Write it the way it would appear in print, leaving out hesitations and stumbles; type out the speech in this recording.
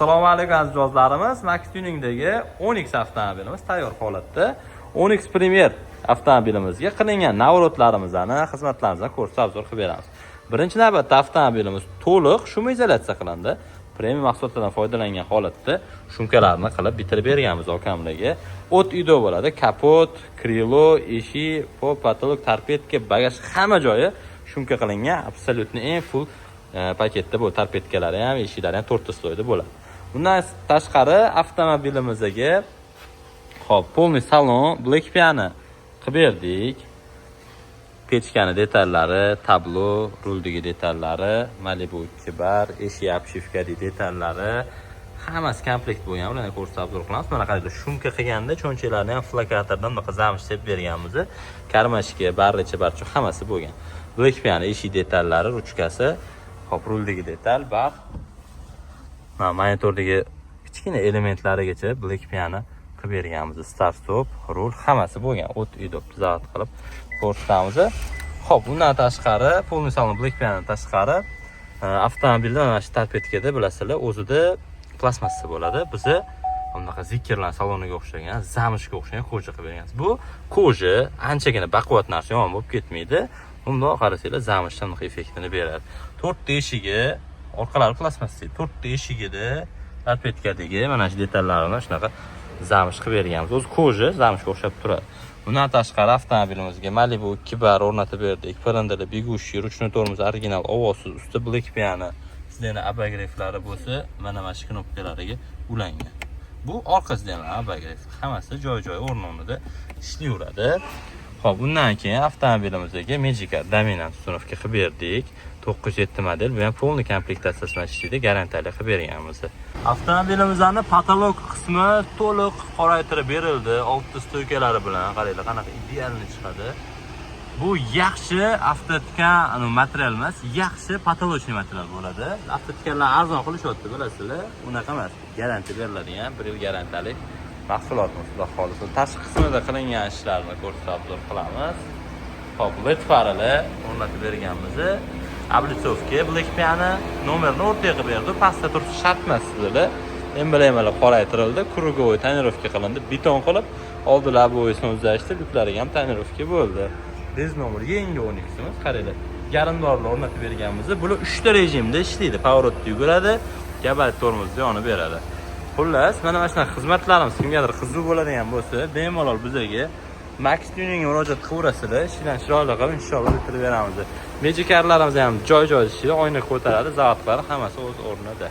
Assalomu alaykum aziz do'stlarimiz. Max Tuningdagi Onyx avtomobilimiz tayyor holatda. Onyx Premier avtomobilimizga qilingan navrotlarimizni, xizmatlarimizni ko'rsatib obzor qilib beramiz. Birinchi navbatda avtomobilimiz to'liq shum izolyatsiya qilindi. Premium mahsulotlardan foydalangan holatda shumkalarni qilib bitirib berganmiz okamlarga. O't uyda bo'ladi. Kapot, krilo, eshik, pol, patolog, torpedka, bagaj hamma joyi shumka qilingan. Absolutni eng full paketda bu torpedkalari ham, eshiklari ham 4 ta sloyda bo'ladi. Bundan tashqari avtomobilimizga polniy salon Black Piano qilib berdik. Pechkani detallari, tablo, ruldagi detallari, Malibu 2 bar, eshik obshivkadagi detallari hammasi komplekt bo'lgan. Ularni ko'rsatib obzor qilamiz. Mana qaranglar, shumka qilganda cho'nchalarni ham flakatordan bunaqa zamish deb berganmiz. Karmashka, barcha hammasi bo'lgan. Black Piano eshik detallari, ruchkasi, hop ruldagi detal, bar. Monitordagi kichkina elementlarigacha Black Piano qilib berganmiz. Start stop, rul hammasi bo'lgan. O't uyda zavod qilib ko'rsatamiz. Xo'p, bundan tashqari, polniy salon Black Piano tashqari avtomobilda mana shu torpedkada bilasizlar, o'zida plastmassa bo'ladi. Bizni bunaqa zikrlan saloniga o'xshagan, zamishga o'xshagan koja qilib berganmiz. Bu koja anchagina baquvvat narsa, yomon bo'lib ketmaydi. Bundoq qarasanglar, zamishdan bunaqa effektini beradi. 4 ta eshigi, orqalari plastmassa, 4 ta eshigida torpedkadagi mana shu detallarni shunaqa zamish qilib berganmiz. O'zi koja zamishga o'xshab turadi. Bundan tashqari avtomobilimizga Malibu 2 bar o'rnatib berdik. Parrandali, bigushi, ruchnoy tormoz, original, ovozsiz, usti Black Piano, sizlarning abagreiflari bo'lsa, mana shu knopkalariga ulangan. Bu orqasidan abagref, hammasi joy-joy o'rnida ishlayveradi. Xo'p, bundan keyin avtomobilimizga Magica dominant ustunovka qilib berdik. 907 model, bu ham polniy komplektatsiyasidan ishlaydi, garantiyali qilib berganmiz. Avtomobilimizning patolog qismi to'liq qoraytirib berildi, olti stoykalari bilan. Qaranglar, qanaqa idealni chiqadi. Bu yaxshi avtotikan material emas, yaxshi patologiya material bo'ladi. Avtotikanlar arzon qilishyapti, bilasizlar. Unaqa emas, garantiya beriladigan 1 yil garantiyali mahsulotimiz, xudo xolisa. Tashqi qismida qilingan ishlarni ko'rsatib qilamiz. Hop, LED farlar o'rnatib berganmiz. Облицовка Black Piano nomerni o'rtaga qilib berdi. Pastda turishi shart emas sizlar. Emblemalar qoraytirildi, krugovoy tonirovka qilindi, beton qilib, oldilar bo'yisini o'zlashtirib, yuklariga ham tonirovka bo'ldi. Bez nomer yangi Onyximiz, qaranglar. Garindorlar o'rnatib berganmiz. Bular 3 ta rejimda ishlaydi. Pavorotda yuguradi, gabarit tormozda yonib beradi. Xullas, mana shunaqa xizmatlarimiz kimgadir qiziq bo'ladigan bo'lsa, bemalol bizga Max Tuning murojaat qilaverasizlar. Ishdan chiroyli qilib inshaalloh bitirib beramiz. Magicarlarimiz ham joy-joy ishlaydi, oyna ko'taradi, zavodlari hammasi o'z o'rnida.